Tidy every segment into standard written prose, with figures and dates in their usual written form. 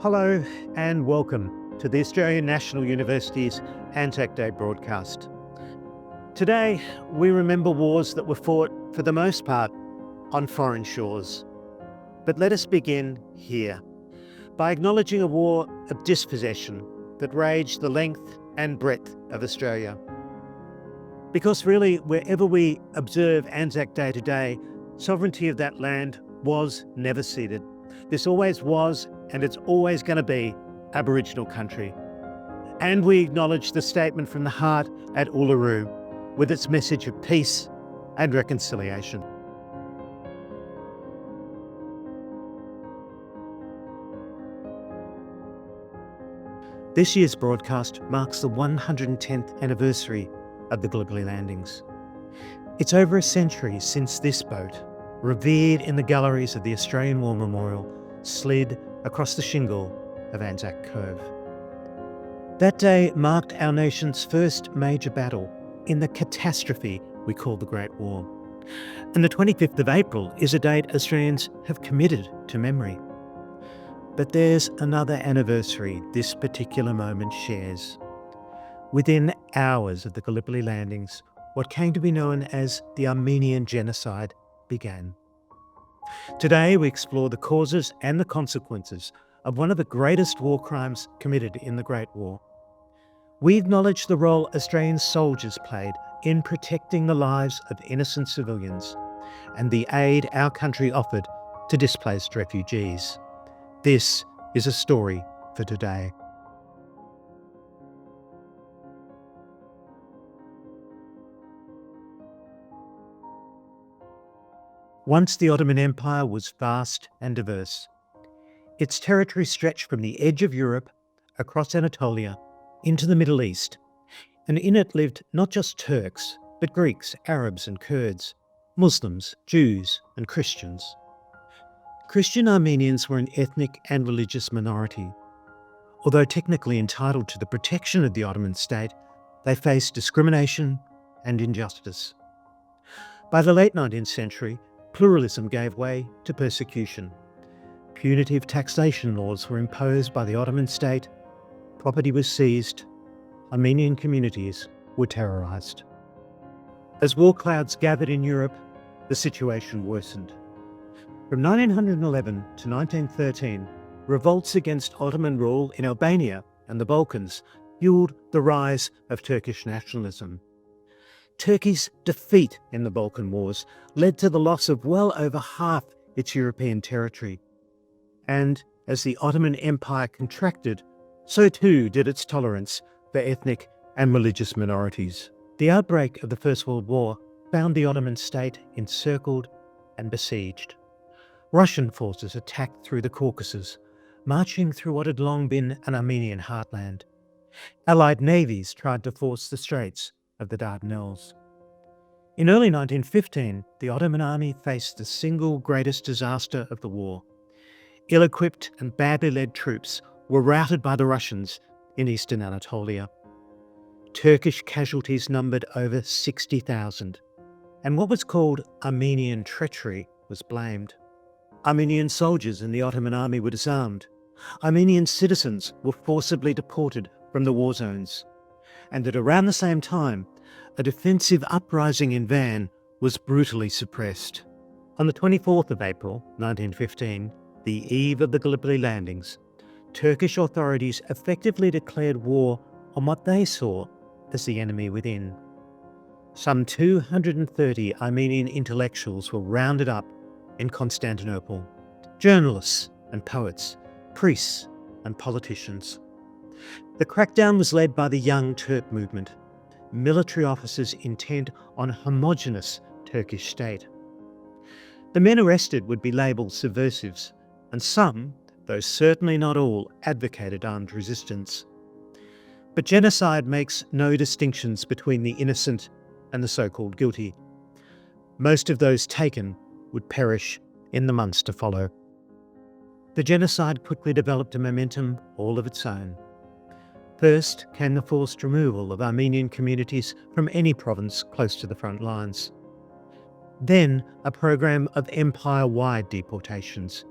Hello and welcome to the Australian National University's Anzac Day Broadcast. Today, we remember wars that were fought, for the most part, on foreign shores. But let us begin here, by acknowledging a war of dispossession that raged the length and breadth of Australia. Because really, wherever we observe Anzac Day today, sovereignty of that land was never ceded. This always was, and it's always going to be, Aboriginal country. And we acknowledge the statement from the heart at Uluru, with its message of peace and reconciliation. This year's broadcast marks the 110th anniversary of the Gallipoli landings. It's over a century since this boat, revered in the galleries of the Australian War Memorial, slid across the shingle of Anzac Cove. That day marked our nation's first major battle in the catastrophe we call the Great War. And the 25th of April is a date Australians have committed to memory. But there's another anniversary this particular moment shares. Within hours of the Gallipoli landings, what came to be known as the Armenian genocide began. Today, we explore the causes and the consequences of one of the greatest war crimes committed in the Great War. We acknowledge the role Australian soldiers played in protecting the lives of innocent civilians and the aid our country offered to displaced refugees. This is a story for today. Once the Ottoman Empire was vast and diverse. Its territory stretched from the edge of Europe, across Anatolia, into the Middle East, and in it lived not just Turks, but Greeks, Arabs and Kurds, Muslims, Jews and Christians. Christian Armenians were an ethnic and religious minority. Although technically entitled to the protection of the Ottoman state, they faced discrimination and injustice. By the late 19th century, pluralism gave way to persecution. Punitive taxation laws were imposed by the Ottoman state, property was seized, Armenian communities were terrorised. As war clouds gathered in Europe, the situation worsened. From 1911 to 1913, revolts against Ottoman rule in Albania and the Balkans fueled the rise of Turkish nationalism. Turkey's defeat in the Balkan Wars led to the loss of well over half its European territory. And as the Ottoman Empire contracted, so too did its tolerance for ethnic and religious minorities. The outbreak of the First World War found the Ottoman state encircled and besieged. Russian forces attacked through the Caucasus, marching through what had long been an Armenian heartland. Allied navies tried to force the straits of the Dardanelles. In early 1915, the Ottoman army faced the single greatest disaster of the war. Ill-equipped and badly led troops were routed by the Russians in eastern Anatolia. Turkish casualties numbered over 60,000, and what was called Armenian treachery was blamed. Armenian soldiers in the Ottoman army were disarmed. Armenian citizens were forcibly deported from the war zones. And at around the same time, a defensive uprising in Van was brutally suppressed. On the 24th of April, 1915, the eve of the Gallipoli landings, Turkish authorities effectively declared war on what they saw as the enemy within. Some 230 Armenian intellectuals were rounded up in Constantinople, journalists and poets, priests and politicians. The crackdown was led by the Young Turk movement, military officers intent on a homogenous Turkish state. The men arrested would be labelled subversives, and some, though certainly not all, advocated armed resistance. But genocide makes no distinctions between the innocent and the so-called guilty. Most of those taken would perish in the months to follow. The genocide quickly developed a momentum all of its own. First came the forced removal of Armenian communities from any province close to the front lines. Then a program of empire-wide deportations,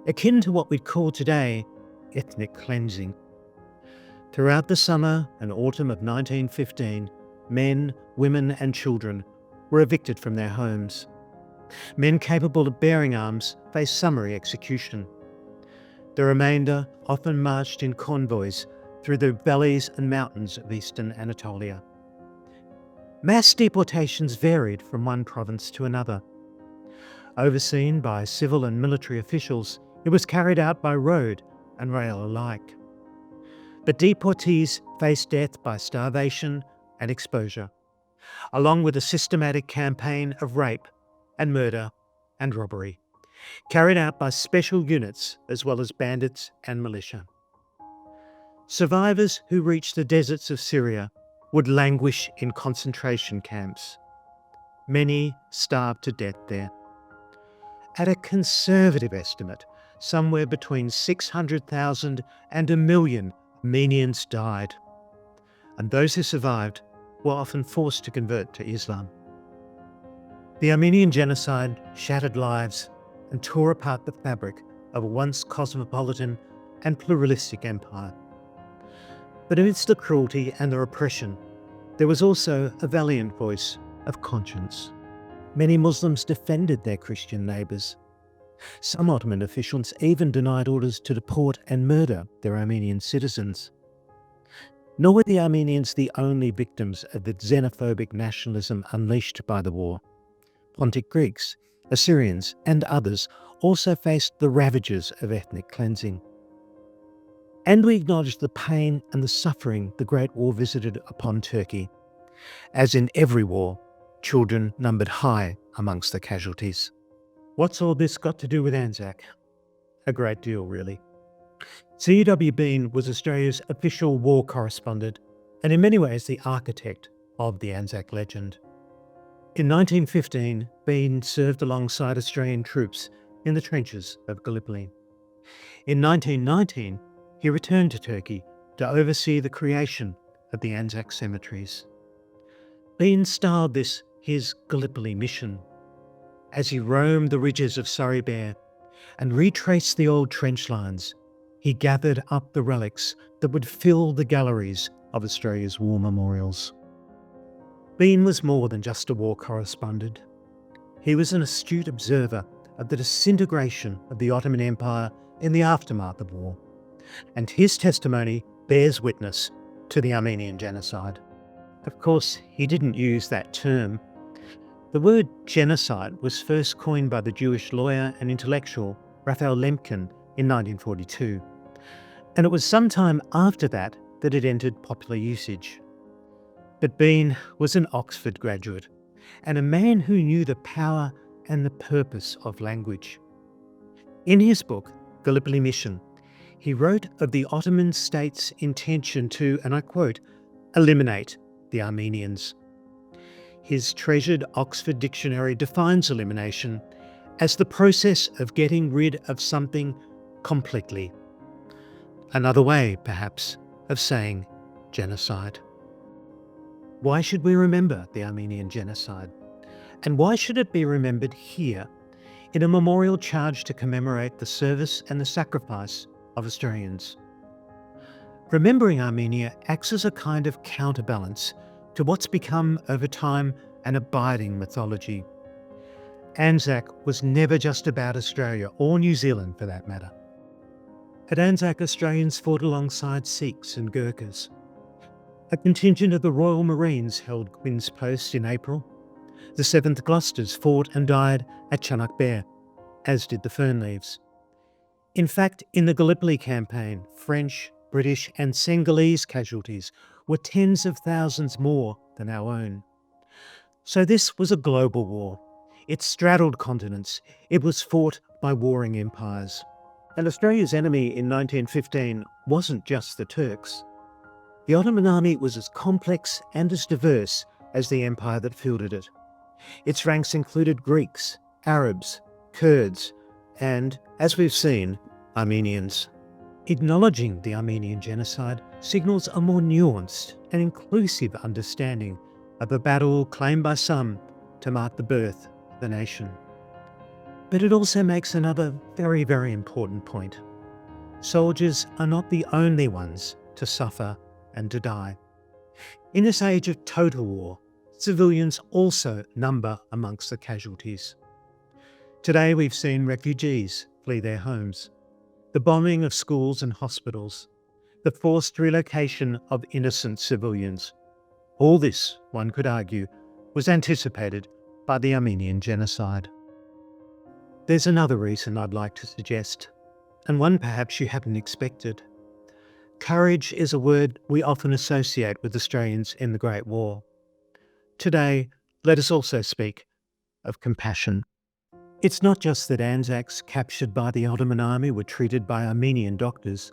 akin to what we'd call today ethnic cleansing. Throughout the summer and autumn of 1915, men, women and children were evicted from their homes. Men capable of bearing arms faced summary execution. The remainder often marched in convoys through the valleys and mountains of eastern Anatolia. Mass deportations varied from one province to another. Overseen by civil and military officials, it was carried out by road and rail alike. But deportees faced death by starvation and exposure, along with a systematic campaign of rape and murder and robbery, carried out by special units as well as bandits and militia. Survivors who reached the deserts of Syria would languish in concentration camps. Many starved to death there. At a conservative estimate, somewhere between 600,000 and 1 million Armenians died, and those who survived were often forced to convert to Islam. The Armenian genocide shattered lives and tore apart the fabric of a once cosmopolitan and pluralistic empire. But amidst the cruelty and the repression, there was also a valiant voice of conscience. Many Muslims defended their Christian neighbours. Some Ottoman officials even denied orders to deport and murder their Armenian citizens. Nor were the Armenians the only victims of the xenophobic nationalism unleashed by the war. Pontic Greeks, Assyrians and others also faced the ravages of ethnic cleansing. And we acknowledge the pain and the suffering the Great War visited upon Turkey. As in every war, children numbered high amongst the casualties. What's all this got to do with Anzac? A great deal, really. C.W. Bean was Australia's official war correspondent and in many ways the architect of the Anzac legend. In 1915, Bean served alongside Australian troops in the trenches of Gallipoli. In 1919, he returned to Turkey to oversee the creation of the Anzac cemeteries. Bean styled this his Gallipoli mission. As he roamed the ridges of Surrey Bear and retraced the old trench lines, he gathered up the relics that would fill the galleries of Australia's war memorials. Bean was more than just a war correspondent. He was an astute observer of the disintegration of the Ottoman Empire in the aftermath of war, and his testimony bears witness to the Armenian genocide. Of course, he didn't use that term. The word genocide was first coined by the Jewish lawyer and intellectual Raphael Lemkin in 1942, and it was sometime after that that it entered popular usage. But Bean was an Oxford graduate and a man who knew the power and the purpose of language. In his book, Gallipoli Mission, he wrote of the Ottoman state's intention to, and I quote, eliminate the Armenians. His treasured Oxford dictionary defines elimination as the process of getting rid of something completely. Another way, perhaps, of saying genocide. Why should we remember the Armenian genocide? And why should it be remembered here, in a memorial charged to commemorate the service and the sacrifice of Australians? Remembering Armenia acts as a kind of counterbalance to what's become, over time, an abiding mythology. Anzac was never just about Australia, or New Zealand for that matter. At Anzac, Australians fought alongside Sikhs and Gurkhas. A contingent of the Royal Marines held Queen's Post in April. The 7th Gloucesters fought and died at Chunuk Bair, as did the Fernleaves. In fact, in the Gallipoli campaign, French, British and Senegalese casualties were tens of thousands more than our own. So this was a global war. It straddled continents. It was fought by warring empires. And Australia's enemy in 1915 wasn't just the Turks. The Ottoman army was as complex and as diverse as the empire that fielded it. Its ranks included Greeks, Arabs, Kurds, and, as we've seen, Armenians. Acknowledging the Armenian genocide signals a more nuanced and inclusive understanding of a battle claimed by some to mark the birth of the nation. But it also makes another very, very important point. soldiers are not the only ones to suffer and to die. In this age of total war, civilians also number amongst the casualties. Today we've seen refugees flee their homes, the bombing of schools and hospitals, the forced relocation of innocent civilians. All this, one could argue, was anticipated by the Armenian genocide. There's another reason I'd like to suggest, and one perhaps you haven't expected. Courage is a word we often associate with Australians in the Great War. Today, let us also speak of compassion. It's not just that Anzacs captured by the Ottoman army were treated by Armenian doctors.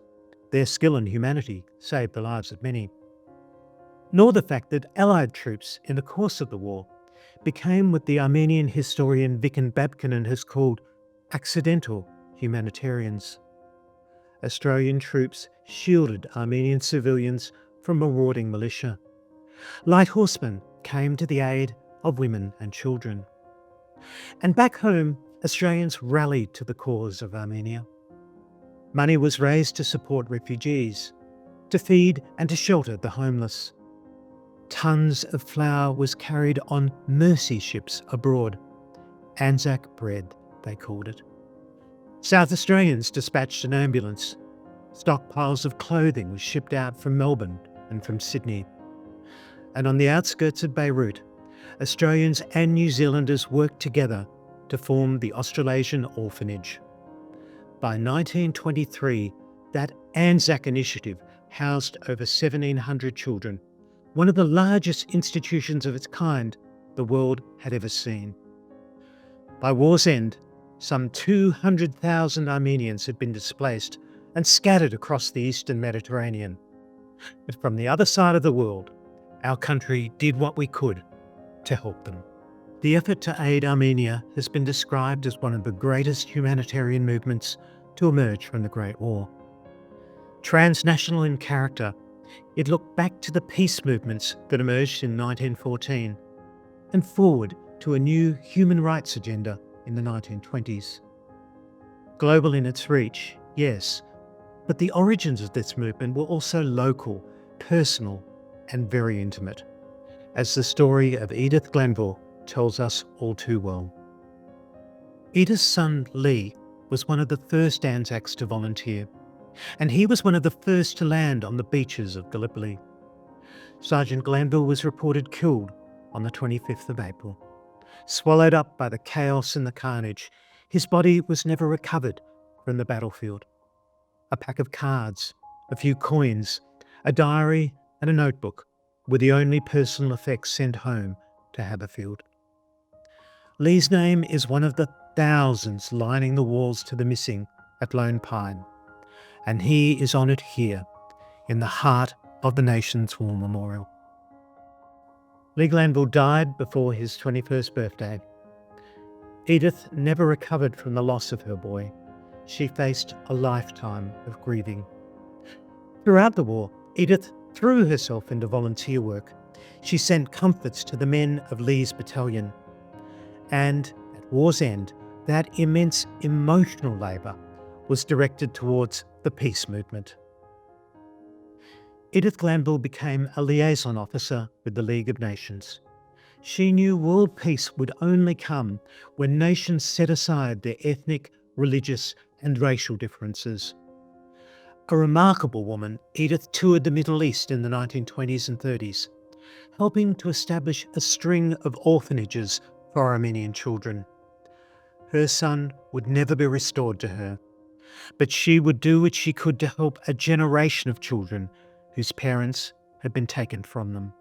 Their skill and humanity saved the lives of many. Nor the fact that Allied troops in the course of the war became what the Armenian historian Viken Babkinen has called accidental humanitarians. Australian troops shielded Armenian civilians from marauding militia. Light horsemen came to the aid of women and children. And back home, Australians rallied to the cause of Armenia. Money was raised to support refugees, to feed and to shelter the homeless. Tons of flour was carried on mercy ships abroad. Anzac bread, they called it. South Australians dispatched an ambulance. Stockpiles of clothing was shipped out from Melbourne and from Sydney. And on the outskirts of Beirut, Australians and New Zealanders worked together to form the Australasian Orphanage. By 1923, that Anzac initiative housed over 1,700 children, one of the largest institutions of its kind the world had ever seen. By war's end, some 200,000 Armenians had been displaced and scattered across the eastern Mediterranean. But from the other side of the world, our country did what we could to help them. The effort to aid Armenia has been described as one of the greatest humanitarian movements to emerge from the Great War. Transnational in character, it looked back to the peace movements that emerged in 1914 and forward to a new human rights agenda in the 1920s. Global in its reach, yes, but the origins of this movement were also local, personal, and very intimate, as the story of Edith Glanville tells us all too well. Edith's son Lee was one of the first Anzacs to volunteer, and he was one of the first to land on the beaches of Gallipoli. Sergeant Glanville was reported killed on the 25th of April. Swallowed up by the chaos and the carnage, his body was never recovered from the battlefield. A pack of cards, a few coins, a diary and a notebook were the only personal effects sent home to Haberfield. Lee's name is one of the thousands lining the walls to the missing at Lone Pine, and he is honoured here in the heart of the nation's war memorial. Lee Glanville died before his 21st birthday. Edith never recovered from the loss of her boy. She faced a lifetime of grieving. Throughout the war, Edith threw herself into volunteer work. She sent comforts to the men of Lee's battalion. And at war's end, that immense emotional labour was directed towards the peace movement. Edith Glanville became a liaison officer with the League of Nations. She knew world peace would only come when nations set aside their ethnic, religious and racial differences. A remarkable woman, Edith toured the Middle East in the 1920s and 30s, helping to establish a string of orphanages for Armenian children. Her son would never be restored to her, but she would do what she could to help a generation of children whose parents had been taken from them.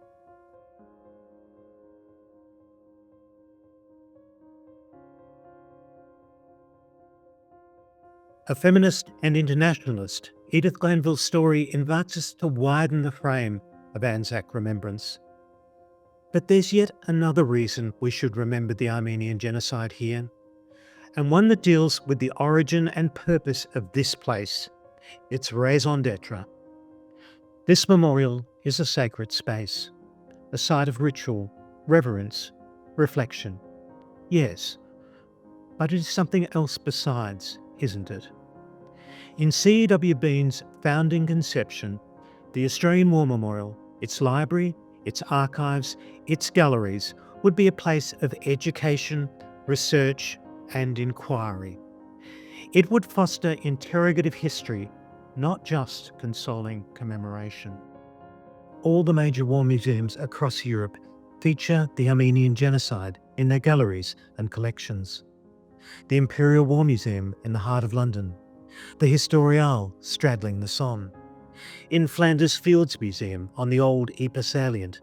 A feminist and internationalist, Edith Glanville's story invites us to widen the frame of Anzac remembrance. But there's yet another reason we should remember the Armenian genocide here, and one that deals with the origin and purpose of this place, its raison d'etre. This memorial is a sacred space, a site of ritual, reverence, reflection. Yes, but it is something else besides, isn't it? In C.W. Bean's founding conception, the Australian War Memorial, its library, its archives, its galleries would be a place of education, research and inquiry. It would foster interrogative history, not just consoling commemoration. All the major war museums across Europe feature the Armenian genocide in their galleries and collections. The Imperial War Museum in the heart of London, the Historiale straddling the Somme, in Flanders Fields Museum on the old Ypres salient,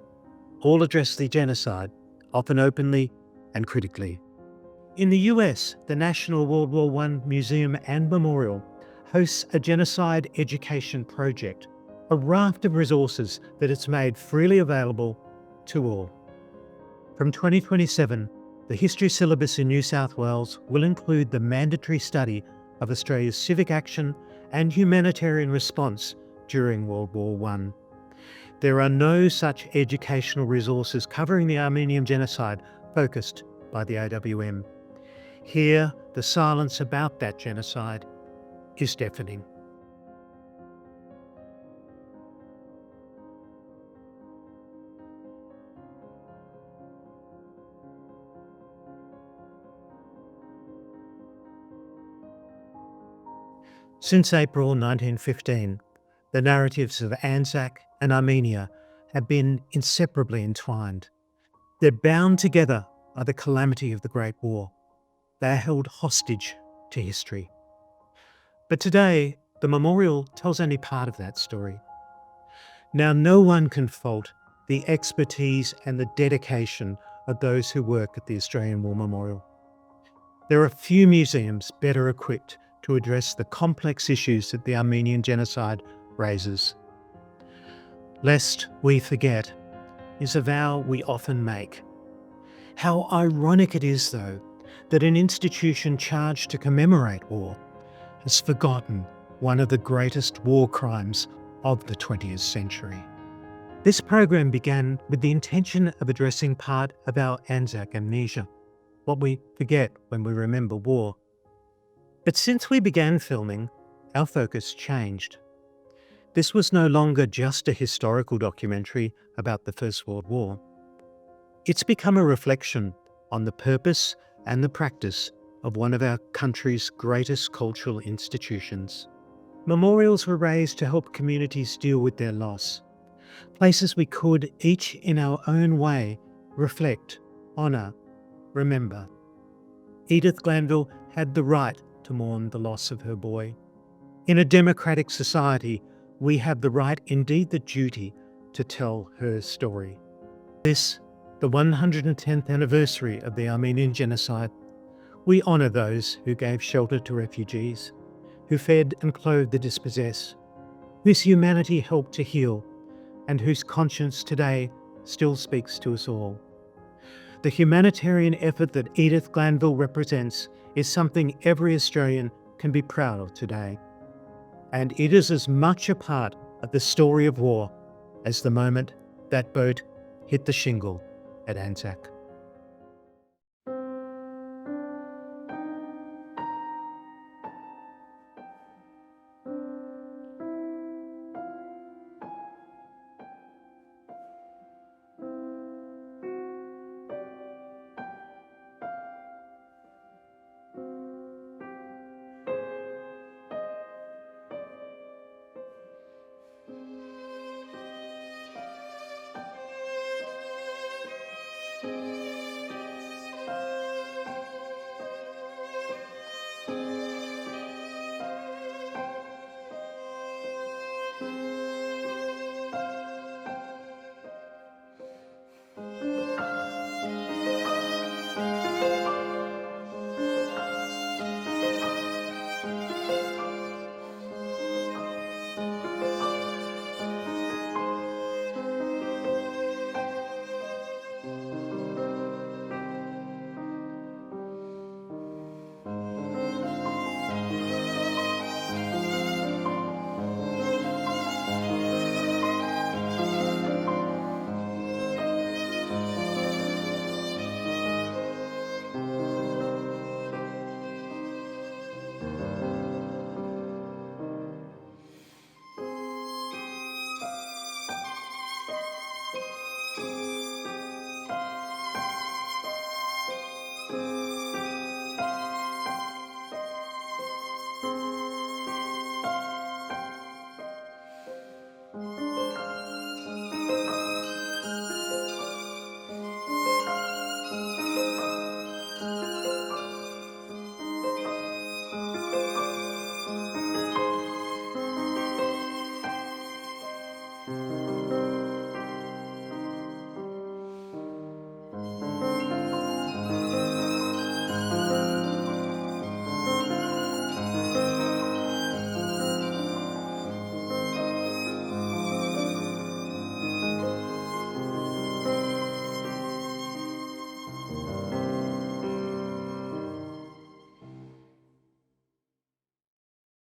all address the genocide, often openly and critically. In the US, the National World War I Museum and Memorial hosts a genocide education project, a raft of resources that it's made freely available to all. From 2027, the history syllabus in New South Wales will include the mandatory study of Australia's civic action and humanitarian response during World War I. There are no such educational resources covering the Armenian genocide focused by the AWM. Here, the silence about that genocide is deafening. Since April 1915, the narratives of Anzac and Armenia have been inseparably entwined. They're bound together by the calamity of the Great War. They are held hostage to history. But today, the memorial tells only part of that story. Now, no one can fault the expertise and the dedication of those who work at the Australian War Memorial. There are few museums better equipped to address the complex issues that the Armenian genocide raises. Lest we forget is a vow we often make. How ironic it is, though, that an institution charged to commemorate war has forgotten one of the greatest war crimes of the 20th century. This program began with the intention of addressing part of our Anzac amnesia, what we forget when we remember war. But since we began filming, our focus changed. This was no longer just a historical documentary about the First World War. It's become a reflection on the purpose and the practice of one of our country's greatest cultural institutions. Memorials were raised to help communities deal with their loss. Places we could, each in our own way, reflect, honour, remember. Edith Glanville had the right to mourn the loss of her boy. In a democratic society, we have the right, indeed the duty, to tell her story. This, the 110th anniversary of the Armenian genocide, we honour those who gave shelter to refugees, who fed and clothed the dispossessed, whose humanity helped to heal, and whose conscience today still speaks to us all. The humanitarian effort that Edith Glanville represents is something every Australian can be proud of today. And it is as much a part of the story of war as the moment that boat hit the shingle at Anzac.